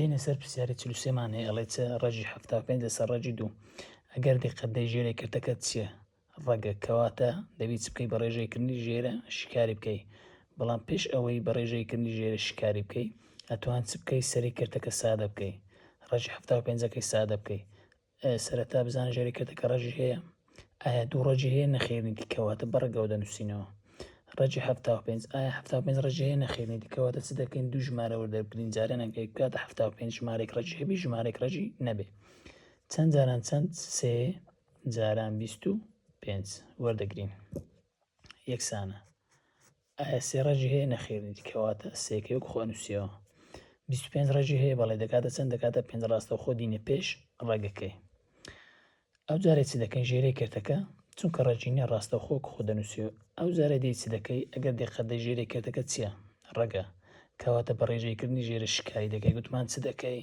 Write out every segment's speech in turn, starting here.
دێنە سەر پرسیاری 43مان هەیە ئەڵێ ڕەجی 75 لەسەر ڕەجی 2 ئەگەر دقەتدەی ژێرەی کردەکەت چییە؟ ڕەگە کەواتە دەبێت چ بکەی بە ڕێژەیکردنی ژێرە شکاری بکەی، بەڵام پێش ئەوەی بە ڕێژەیکردنی ژێرە شکاری بکەی ئەتوان چ بکەی سەری کردەکە سادە بکەی، ڕەجی 75ەکەی سادە بکەی. سەرەتا بزانە ژێری کردەکە ڕەجی هەیە، ئایا دوو ڕەجی هەیە نەخێنیتی کەواتە بەڕێگەوە دەنووسینەوە. ڕەجی 75 ئایا 75 ڕەجی هەیە نەخێنیتی کەواتە چ دەکەین دوو ژمارە وەردەگرین جارە نەکەی بکاتە 75 ژمارەی ڕەجی هەبی ژمارەی ڕەجی نەبێ. چەند جاران چەند؟ 3 جاران 25 وەردەگرین یەکسانە. ئایا 3 ڕەجی هەیە نەخێنیتی کەواتە سێکەی وەک خۆ نووسیەوە. 25 ڕەجی هەیە بەڵێ دەکاتە چەند؟ دەکاتە 5 ڕاستەوخۆ دینە پێش ڕەگەکەی. ئەو جارێ چ دەکەین ژێرەی کردەکە چونکە ڕەجی نییە ڕاستەوخۆ خۆ دەنووسیەوە. ئەو جارە دێی چ دەکەی ئەگەر دقەتدەی ژێرەی کردەکە چییە؟ ڕەگە کەواتە بە ڕێژەیکردنی ژێرە شکاری دەکەی. گوتمان چ دەکەی؟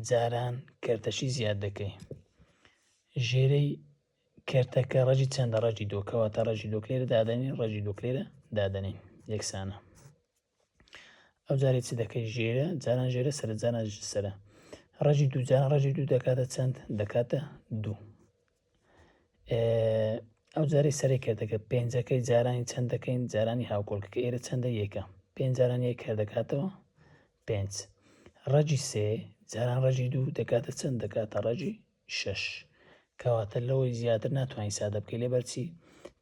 جاران کەرتەشی زیاد دەکەی. ژێرەی کردەکە ڕەجی چەندە؟ ڕەجی 2 کەواتە ڕەجی 2 لێرە دادەنین ڕەجی 2 لێرە دادەنین یەکسانە. ئەو جارێ چ دەکەی ژێرە جاران ژێرە سەرە جاران سەرە ڕەجی 2 جاران ڕەجی 2 دەکاتە چەند؟ دەکاتە 2. ئەو جارێ سەری کردەکە پێنجەکەی جارانی چەند دەکەین؟ جارانی هاوکۆڵکەکە ئێرە چەندە؟ یەکە. 5 جاران یەک دەکاتەوە 5. ڕەجی 3 جاران ڕەجی 2 دەکاتە چەند؟ دەکاتە ڕەجی 6. کەواتە لەوەی زیاتر ناتوانین سادە بکەی لێبەرچی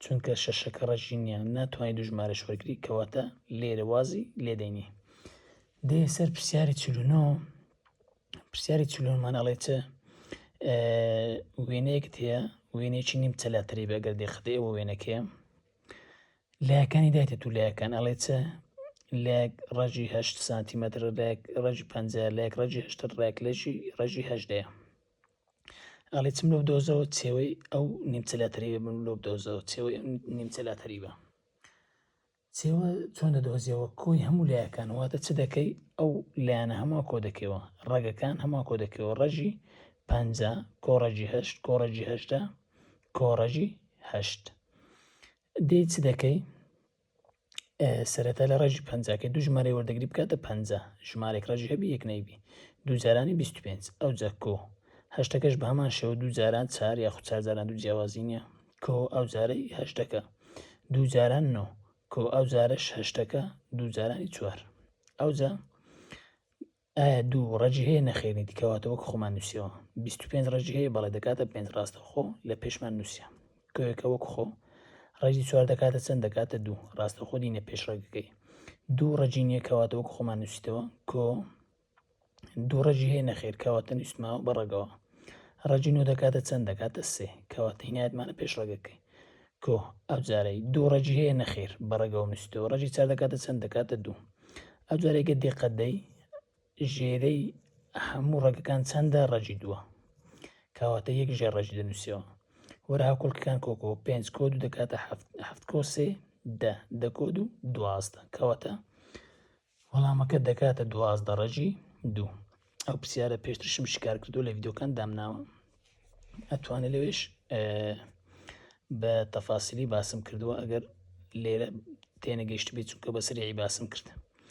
چونکە شەشەکە ڕەجی نییە ناتوانین دوو ژمارە وەرگری کەواتە لێرە وازی لێدەینی. دێ سەر پرسیاری 49. پرسیاری 49مان ئەڵێ چ وێنەیەکت هەیە وێنەیەکی نیم چەلاتری بە ئەگەر دێخدەی ئەوە وێنەکەیە لایەکانی دایتە تو لایەکان ئەڵێ چ لایەک ڕەجی 8 سانتیمەتر لایەک ڕەجی 50 لایەک ڕەجی 8 لایەک ڕەجی 8 ئەڵێ چم لەو دۆزەوە چێوەی ئەو نیمچەلاتری بن لەو دۆزەوە چێوەی نیمچەلاتری بە چێوە چۆن دەدۆزیەوە کۆی هەموو لایەکان واتە چ دەکەی ئەو لایەنە هەموو کۆ دەکەوە ڕەگەکان هەموو کۆ دەکەوە ڕەجی 50 کۆڕەجی 8 کۆڕەجی 8 کۆڕەجی 8 دێی چ دەکەی سەرەتا لە ڕەجی 50کە دوو ژمارەی وەردەگری بکاتە 50 ژمارێک ڕەجی هەبی یەک نەیبی دوو جارانی 25 ئەو جا کۆ هەشتەکەش بە هەمان شێوە دوو جاران 4 یاخود 4 جاران دوو جیاوازی نییە کۆ ئەو جارەی هەشتەکە دوو جاران 9 کۆ ئەو جارەش هەشتەکە دوو جارانی 4 ئەو جا ئایا دوو ڕەجی هەیە نەخێنیتی کەواتە وەک خۆمان نووسیەوە 25 ڕەجی هەیە بەڵێ دەکاتە 5 ڕاستەوخۆ لە پێشمان نووسە کۆیەکە وەک خۆ ڕەجی 4 دەکاتە چەند؟ دەکاتە 2 ڕاستەوخۆ دینە پێش ڕێگەکەی دوو ڕەجی نییە کەواتە وەک خۆمان نووسیتەوە کۆ دوو ڕەجی هەیە نەخێر کەواتە نووسماوە بەڕێگەوە ڕەجی 9 دەکاتە چەند؟ دەکاتە 3 کەواتە هینایەتمانە پێش ڕێگەکەی کۆ ئەو جارەی دوو ڕەجی هەیە نەخێر بەڕێگەوە نووسیتەوە ڕەجی 4 دەکاتە چەند؟ دەکاتە 2 ئەو جارێکە دقەتدەی ژێرەی هەموو ڕێگەکان چەندە؟ ڕەجی 2 کەواتە یەک ژێر ڕەجی دەنووسیەوە وەرە هاوکۆڵکەکان کۆکۆ 5 کۆ 2 دەکاتە 7 کۆ 3 10 کۆ 2 12 کەواتە وەڵامەکە دەکاتە 12 ڕەجی 2. ئەو پرسیارە پێشترشم شکار کردو لە ڤیدۆکان دامناوە ئەتوانێت لەوێش بە تەفاسیلی باسم کردووە ئەگەر لێرە تێنەگەیشت بێت چونکە بەسریعی باسم کرد.